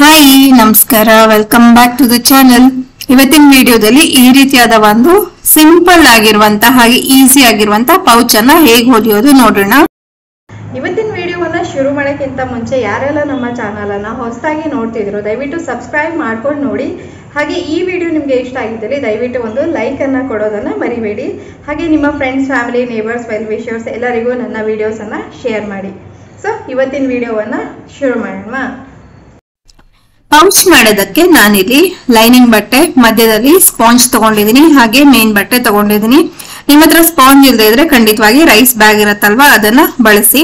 Hi ನಮಸ್ಕಾರ, welcome back to the channel. ಇವತ್ತಿನ ವಿಡಿಯೋದಲ್ಲಿ ಈ ರೀತಿಯಾದ ಒಂದು ಸಿಂಪಲ್ ಆಗಿರುವಂತ ಹಾಗೆ ಈಸಿ ಆಗಿರುವಂತ ಪೌಚ್ ಅನ್ನ ಹೇಗೆ ಹೊಲಿಯೋದು ನೋಡೋಣ. ಇವತ್ತಿನ ವಿಡಿಯೋವನ್ನ ಶುರು ಮಾಡೋಕ್ಕಿಂತ ಮುಂಚೆ ಯಾರೆಲ್ಲ ನಮ್ಮ ಚಾನಲ್ ಅನ್ನ ಹೊಸದಾಗಿ ನೋಡ್ತಿದ್ರು ದಯವಿಟ್ಟು ಸಬ್ಸ್ಕ್ರೈಬ್ ಮಾಡ್ಕೊಂಡು ನೋಡಿ. ಹಾಗೆ ಈ ವಿಡಿಯೋ ನಿಮಗೆ ಇಷ್ಟ ಆಗಿದ್ದಲ್ಲಿ ದಯವಿಟ್ಟು ಒಂದು ಲೈಕ್ ಅನ್ನ ಕೊಡೋದನ್ನ ಮರಿಬೇಡಿ. ಹಾಗೆ ನಿಮ್ಮ friends, family, neighbours, well wishers ಎಲ್ಲರಿಗೂ ನನ್ನ ವಿಡಿಯೋಸ್ ಅನ್ನ ಶೇರ್ ಮಾಡಿ. ಸೊ ಇವತ್ತಿನ ವಿಡಿಯೋವನ್ನ ಶುರು ಮಾಡೋಣ. ಪೌಚ್ ಮಾಡೋದಕ್ಕೆ ನಾನಿಲ್ಲಿ ಲೈನಿಂಗ್ ಬಟ್ಟೆ, ಮಧ್ಯದಲ್ಲಿ ಸ್ಪಾಂಜ್ ತಗೊಂಡಿದೀನಿ, ಹಾಗೆ ಮೇನ್ ಬಟ್ಟೆ ತಗೊಂಡಿದೀನಿ. ನಿಮ್ಮ ಹತ್ರ ಸ್ಪಾಂಜ್ ಇಲ್ಲದೆ ಇದ್ರೆ ಖಂಡಿತವಾಗಿ ರೈಸ್ ಬ್ಯಾಗ್ ಇರತ್ತಲ್ವಾ, ಅದನ್ನ ಬಳಸಿ.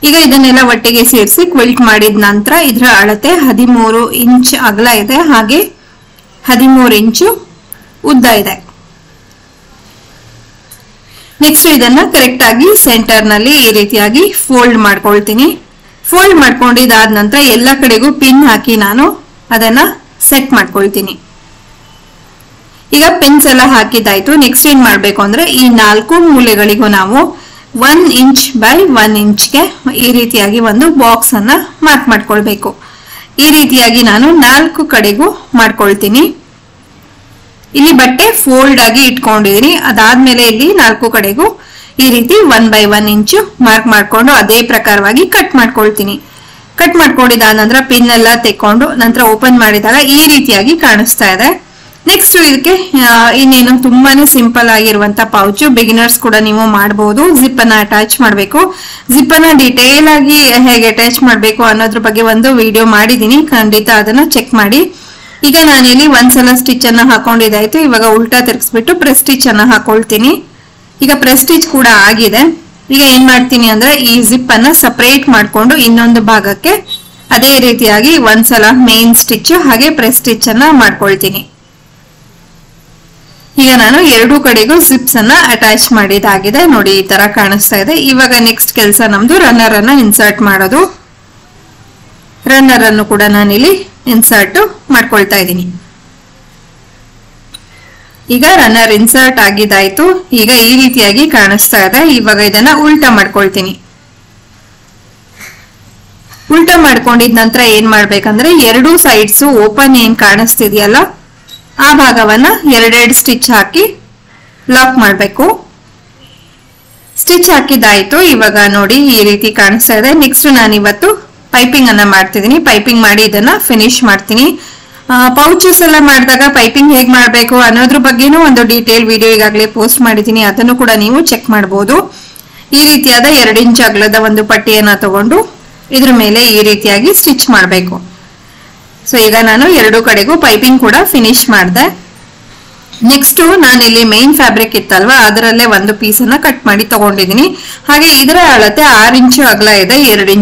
ಈಗ ಇದನ್ನೆಲ್ಲ ಒಟ್ಟಿಗೆ ಸೇರಿಸಿ ಕ್ವಿಲ್ಟ್ ಮಾಡಿದ ನಂತರ ಇದರ ಅಳತೆ 13 ಇಂಚ್ ಅಗಲ ಇದೆ, ಹಾಗೆ 13 ಇಂಚು ಉದ್ದ ಇದೆ. ನೆಕ್ಸ್ಟ್ ಇದನ್ನ ಕರೆಕ್ಟ್ ಆಗಿ ಸೆಂಟರ್ ನಲ್ಲಿ ಈ ರೀತಿಯಾಗಿ ಫೋಲ್ಡ್ ಮಾಡ್ಕೊಳ್ತೀನಿ. ಫೋಲ್ಡ್ ಮಾಡ್ಕೊಂಡಿದ್ದಾದ ನಂತರ ಎಲ್ಲ ಕಡೆಗೂ ಪಿನ್ ಹಾಕಿ ನಾನು ಅದನ್ನ ಸೆಟ್ ಮಾಡ್ಕೊಳ್ತೀನಿ. ಈಗ ಪಿನ್ಸ್ ಎಲ್ಲ ಹಾಕಿದ್ದಾಯ್ತು. ನೆಕ್ಸ್ಟ್ ಏನ್ ಮಾಡ್ಬೇಕು ಅಂದ್ರೆ ಈ 4 ಮೂಲೆಗಳಿಗೂ ನಾವು 1 ಇಂಚ್ ಬೈ 1 ಇಂಚ್ಗೆ ಈ ರೀತಿಯಾಗಿ ಒಂದು ಬಾಕ್ಸ್ ಅನ್ನ ಮಾರ್ಕ್ ಮಾಡ್ಕೊಳ್ಬೇಕು. ಈ ರೀತಿಯಾಗಿ ನಾನು 4 ಕಡೆಗೂ ಮಾಡ್ಕೊಳ್ತೀನಿ. ಇಲ್ಲಿ ಬಟ್ಟೆ ಫೋಲ್ಡ್ ಆಗಿ ಇಟ್ಕೊಂಡಿದೀನಿ. ಅದಾದ್ಮೇಲೆ ಇಲ್ಲಿ 4 ಕಡೆಗೂ ಈ ರೀತಿ 1 ಬೈ 1 ಇಂಚು ಮಾರ್ಕ್ ಮಾಡ್ಕೊಂಡು ಅದೇ ಪ್ರಕಾರವಾಗಿ ಕಟ್ ಮಾಡ್ಕೊಳ್ತೀನಿ. ಕಟ್ ಮಾಡ್ಕೊಂಡಿದ್ದಾದ ನಂತರ ಪಿನ್ ಎಲ್ಲ ತೆಕ್ಕೊಂಡು ನಂತರ ಓಪನ್ ಮಾಡಿದಾಗ ಈ ರೀತಿಯಾಗಿ ಕಾಣಿಸ್ತಾ ಇದೆ. ನೆಕ್ಸ್ಟ್ ಇದಕ್ಕೆ ಇನ್ನೇನು ತುಂಬಾನೇ ಸಿಂಪಲ್ ಆಗಿರುವಂತ ಪೌಚ್, ಬಿಗಿನರ್ಸ್ ಕೂಡ ನೀವು ಮಾಡಬಹುದು. ಜಿಪ್ ಅನ್ನ ಅಟ್ಯಾಚ್ ಮಾಡಬೇಕು. ಜಿಪ್ ಅನ್ನ ಡಿಟೇಲ್ ಆಗಿ ಹೇಗೆ ಅಟ್ಯಾಚ್ ಮಾಡಬೇಕು ಅನ್ನೋದ್ರ ಬಗ್ಗೆ ಒಂದು ವಿಡಿಯೋ ಮಾಡಿದೀನಿ, ಖಂಡಿತ ಅದನ್ನ ಚೆಕ್ ಮಾಡಿ. ಈಗ ನಾನಿಲ್ಲಿ ಒಂದ್ಸಲ ಸ್ಟಿಚ್ ಅನ್ನ ಹಾಕೊಂಡಿದ್ದಾಯ್ತು. ಇವಾಗ ಉಲ್ಟಾ ತಿರ್ಗಿಸ್ಬಿಟ್ಟು ಪ್ರೆಸ್ ಸ್ಟಿಚ್ ಅನ್ನ ಹಾಕೊಳ್ತೀನಿ. ಈಗ ಪ್ರೆಸ್ ಸ್ಟಿಚ್ ಕೂಡ ಆಗಿದೆ. ಈಗ ಏನ್ ಮಾಡ್ತೀನಿ ಅಂದ್ರೆ ಈ ಜಿಪ್ ಅನ್ನ ಸಪರೇಟ್ ಮಾಡ್ಕೊಂಡು ಇನ್ನೊಂದು ಭಾಗಕ್ಕೆ ಅದೇ ರೀತಿಯಾಗಿ ಒಂದ್ಸಲ ಮೇನ್ ಸ್ಟಿಚ್ ಹಾಗೆ ಪ್ರೆಸ್ ಸ್ಟಿಚ್ ಅನ್ನ ಮಾಡ್ಕೊಳ್ತೀನಿ. ಈಗ ನಾನು 2 ಕಡೆಗೂ ಜಿಪ್ಸ್ ಅನ್ನ ಅಟ್ಯಾಚ್ ಮಾಡಿದಾಗಿದೆ. ನೋಡಿ ಈ ತರ ಕಾಣಿಸ್ತಾ ಇದೆ. ಇವಾಗ ನೆಕ್ಸ್ಟ್ ಕೆಲಸ ನಮ್ದು ರನ್ನರ್ ಅನ್ನ ಇನ್ಸರ್ಟ್ ಮಾಡೋದು. ರನ್ನರ್ ಅನ್ನು ಕೂಡ ನಾನಿಲ್ಲಿ ಇನ್ಸರ್ಟ್ ಮಾಡ್ಕೊಳ್ತಾ ಇದ್ದೀನಿ. ಈಗ ರನ್ನರ್ ಇನ್ಸರ್ಟ್ ಆಗಿದ್ದಾಯ್ತು. ಈಗ ಈ ರೀತಿಯಾಗಿ ಕಾಣಿಸ್ತಾ ಇದೆ. ಇವಾಗ ಇದನ್ನ ಉಲ್ಟಾ ಮಾಡ್ಕೊಳ್ತೀನಿ. ಉಲ್ಟಾ ಮಾಡ್ಕೊಂಡಿದ ನಂತರ ಏನ್ ಮಾಡ್ಬೇಕಂದ್ರೆ 2 ಸೈಡ್ಸ್ ಓಪನ್ ಏನ್ ಕಾಣಿಸ್ತಿದೆಯಲ್ಲ ಆ ಭಾಗವನ್ನ 2 ಸ್ಟಿಚ್ ಹಾಕಿ ಲಾಕ್ ಮಾಡ್ಬೇಕು. ಸ್ಟಿಚ್ ಹಾಕಿದಾಯ್ತು. ಇವಾಗ ನೋಡಿ ಈ ರೀತಿ ಕಾಣಿಸ್ತಾ ಇದೆ. ನೆಕ್ಸ್ಟ್ ನಾನು ಇವತ್ತು ಪೈಪಿಂಗ್ ಅನ್ನ ಮಾಡ್ತಿದ್ದೀನಿ. ಪೈಪಿಂಗ್ ಮಾಡಿ ಇದನ್ನ ಫಿನಿಶ್ ಮಾಡ್ತೀನಿ. ಪೌಚಸ್ ಎಲ್ಲ ಮಾಡಿದಾಗ ಪೈಪಿಂಗ್ ಹೇಗ್ ಮಾಡ್ಬೇಕು ಅನ್ನೋದ್ರ ಬಗ್ಗೆನೂ ಒಂದು ಡೀಟೇಲ್ ವಿಡಿಯೋ ಈಗಾಗಲೇ ಪೋಸ್ಟ್ ಮಾಡಿದ್ದೀನಿ, ಅದನ್ನು ಕೂಡ ನೀವು ಚೆಕ್ ಮಾಡಬಹುದು. ಈ ರೀತಿಯಾದ 2 ಇಂಚ್ ಅಗಲದ ಒಂದು ಪಟ್ಟಿಯನ್ನ ತಗೊಂಡು ಇದ್ರ ಮೇಲೆ ಈ ರೀತಿಯಾಗಿ ಸ್ಟಿಚ್ ಮಾಡಬೇಕು. ಸೊ ಈಗ ನಾನು 2 ಕಡೆಗೂ ಪೈಪಿಂಗ್ ಕೂಡ ಫಿನಿಶ್ ಮಾಡಿದೆ. ನೆಕ್ಸ್ಟ್ ನಾನಿಲ್ಲಿ ಮೇನ್ ಫ್ಯಾಬ್ರಿಕ್ ಇತ್ತಲ್ವಾ, ಅದರಲ್ಲೇ ಒಂದು ಪೀಸ್ ಅನ್ನ ಕಟ್ ಮಾಡಿ ತಗೊಂಡಿದ್ದೀನಿ. ಹಾಗೆ ಇದರ ಅಳತೆ 6 ಇಂಚು ಅಗಲ ಇದೆ, 6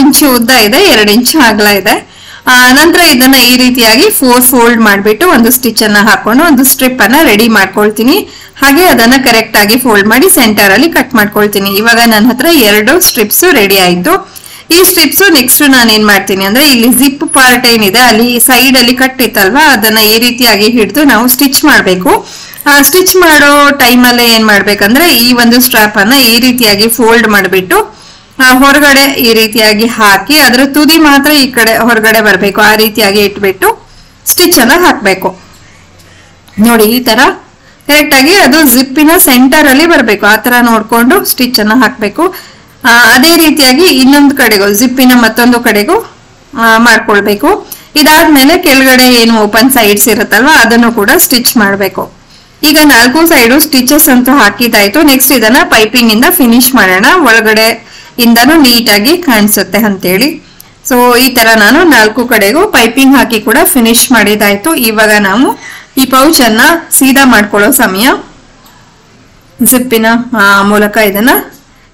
ಇಂಚು ಉದ್ದ ಇದೆ, 2 ಇಂಚು ಅಗಲ ಇದೆ. ನಂತರ ಇದನ್ನ ಈ ರೀತಿಯಾಗಿ 4 ಫೋಲ್ಡ್ ಮಾಡಿಬಿಟ್ಟು ಒಂದು ಸ್ಟಿಚ್ ಅನ್ನ ಹಾಕೊಂಡು ಒಂದು ಸ್ಟ್ರಿಪ್ ಅನ್ನ ರೆಡಿ ಮಾಡ್ಕೊಳ್ತೀನಿ. ಹಾಗೆ ಅದನ್ನ ಕರೆಕ್ಟ್ ಆಗಿ ಫೋಲ್ಡ್ ಮಾಡಿ ಸೆಂಟರ್ ಅಲ್ಲಿ ಕಟ್ ಮಾಡ್ಕೊಳ್ತೀನಿ. ಇವಾಗ ನನ್ನ ಹತ್ರ 2 ಸ್ಟ್ರಿಪ್ಸ್ ರೆಡಿ ಆಯ್ತು. ಈ ಸ್ಟ್ರಿಪ್ಸ್ ನೆಕ್ಸ್ಟ್ ನಾನು ಏನ್ ಮಾಡ್ತೀನಿ ಅಂದ್ರೆ ಇಲ್ಲಿ ಜಿಪ್ ಪಾರ್ಟ್ ಏನಿದೆ ಅಲ್ಲಿ ಸೈಡ್ ಅಲ್ಲಿ ಕಟ್ ಇತ್ತಲ್ವಾ, ಅದನ್ನ ಈ ರೀತಿಯಾಗಿ ಹಿಡಿದು ನಾವು ಸ್ಟಿಚ್ ಮಾಡ್ಬೇಕು. ಸ್ಟಿಚ್ ಮಾಡೋ ಟೈಮ್ ಅಲ್ಲೇ ಏನ್ ಮಾಡ್ಬೇಕಂದ್ರೆ ಈ ಒಂದು ಸ್ಟ್ರಾಪ್ ಅನ್ನ ಈ ರೀತಿಯಾಗಿ ಫೋಲ್ಡ್ ಮಾಡಿಬಿಟ್ಟು ಹೊರಗಡೆ ಈ ರೀತಿಯಾಗಿ ಹಾಕಿ ಅದರ ತುದಿ ಮಾತ್ರ ಈ ಕಡೆ ಹೊರಗಡೆ ಬರಬೇಕು. ಆ ರೀತಿಯಾಗಿ ಇಟ್ಬಿಟ್ಟು ಸ್ಟಿಚ್ ಅನ್ನ ಹಾಕ್ಬೇಕು. ನೋಡಿ ಈ ತರ ಕರೆಕ್ಟ್ ಆಗಿ ಅದು ಜಿಪ್ಪಿನ ಸೆಂಟರ್ ಅಲ್ಲಿ ಬರಬೇಕು. ಆ ತರ ನೋಡ್ಕೊಂಡು ಸ್ಟಿಚ್ ಅನ್ನ ಹಾಕ್ಬೇಕು. ಅದೇ ರೀತಿಯಾಗಿ ಇನ್ನೊಂದು ಕಡೆಗೂ ಜಿಪ್ಪಿನ ಮತ್ತೊಂದು ಕಡೆಗೂ ಮಾಡ್ಕೊಳ್ಬೇಕು. ಇದಾದ್ಮೇಲೆ ಕೆಳಗಡೆ ಏನು ಓಪನ್ ಸೈಡ್ಸ್ ಇರುತ್ತಲ್ವಾ ಅದನ್ನು ಕೂಡ ಸ್ಟಿಚ್ ಮಾಡ್ಬೇಕು. ಈಗ 4 ಸೈಡು ಸ್ಟಿಚಸ್ ಅಂತೂ ಹಾಕಿದಾಯ್ತು. ನೆಕ್ಸ್ಟ್ ಇದನ್ನ ಪೈಪಿಂಗ್ ಇಂದ ಫಿನಿಶ್ ಮಾಡೋಣ. ಒಳಗಡೆ ಇಂದನೂ ನೀಟಾಗಿ ಕಾಣಿಸುತ್ತೆ ಅಂತೇಳಿ. ಸೊ ಈ ತರ ನಾನು 4 ಕಡೆಗೂ ಪೈಪಿಂಗ್ ಹಾಕಿ ಕೂಡ ಫಿನಿಶ್ ಮಾಡಿದಾಯ್ತು. ಇವಾಗ ನಾವು ಈ ಪೌಚ್ ಅನ್ನ ಸೀದಾ ಮಾಡ್ಕೊಳ್ಳೋ ಸಮಯ ಜಿಪ್ಪಿನ ಮೂಲಕ ಇದನ್ನ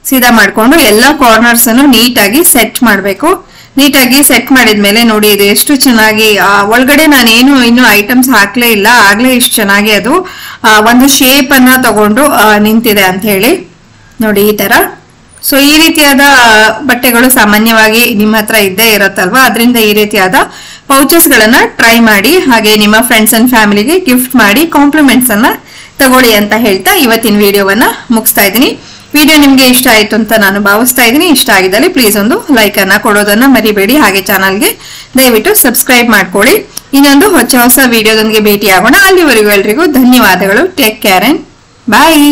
ಸೀದಾ ಮಾಡ್ಕೊಂಡು ಎಲ್ಲಾ ಕಾರ್ನರ್ಸ್ ಅನ್ನು ನೀಟಾಗಿ ಸೆಟ್ ಮಾಡ್ಬೇಕು. ನೀಟಾಗಿ ಸೆಟ್ ಮಾಡಿದ್ಮೇಲೆ ನೋಡಿ ಇದು ಎಷ್ಟು ಚೆನ್ನಾಗಿ ಒಳಗಡೆ ನಾನೇನು ಇನ್ನು ಐಟಮ್ಸ್ ಹಾಕ್ಲೇ ಇಲ್ಲ, ಆಗ್ಲೇ ಇಷ್ಟು ಚೆನ್ನಾಗಿ ಅದು ಒಂದು ಶೇಪ್ ಅನ್ನ ತಗೊಂಡು ನಿಂತಿದೆ ಅಂತ ಹೇಳಿ. ನೋಡಿ ಈ ತರ. ಸೊ ಈ ರೀತಿಯಾದ ಬಟ್ಟೆಗಳು ಸಾಮಾನ್ಯವಾಗಿ ನಿಮ್ಮ ಹತ್ರ ಇದ್ದೇ ಇರತ್ತಲ್ವಾ, ಅದರಿಂದ ಈ ರೀತಿಯಾದ ಪೌಚಸ್ ಗಳನ್ನ ಟ್ರೈ ಮಾಡಿ. ಹಾಗೆ ನಿಮ್ಮ ಫ್ರೆಂಡ್ಸ್ ಅಂಡ್ ಫ್ಯಾಮಿಲಿಗೆ ಗಿಫ್ಟ್ ಮಾಡಿ ಕಾಂಪ್ಲಿಮೆಂಟ್ಸ್ ಅನ್ನ ತಗೊಳ್ಳಿ ಅಂತ ಹೇಳ್ತಾ ಇವತ್ತಿನ ವಿಡಿಯೋವನ್ನ ಮುಗಿಸ್ತಾ ಇದ್ದೀನಿ. ವಿಡಿಯೋ ನಿಮ್ಗೆ ಇಷ್ಟ ಆಯ್ತು ಅಂತ ನಾನು ಭಾವಿಸ್ತಾ ಇದ್ದೀನಿ. ಇಷ್ಟ ಆಗಿದ್ದಲ್ಲಿ ಪ್ಲೀಸ್ ಒಂದು ಲೈಕ್ ಅನ್ನ ಕೊಡೋದನ್ನ ಮರಿಬೇಡಿ. ಹಾಗೆ ಚಾನಲ್ಗೆ ದಯವಿಟ್ಟು ಸಬ್ಸ್ಕ್ರೈಬ್ ಮಾಡ್ಕೊಳ್ಳಿ. ಇನ್ನೊಂದು ಹೊಸ ವಿಡಿಯೋದೊಂದಿಗೆ ಭೇಟಿ ಆಗೋಣ. ಅಲ್ಲಿವರೆಗೂ ಎಲ್ರಿಗೂ ಧನ್ಯವಾದಗಳು. Take care and bye.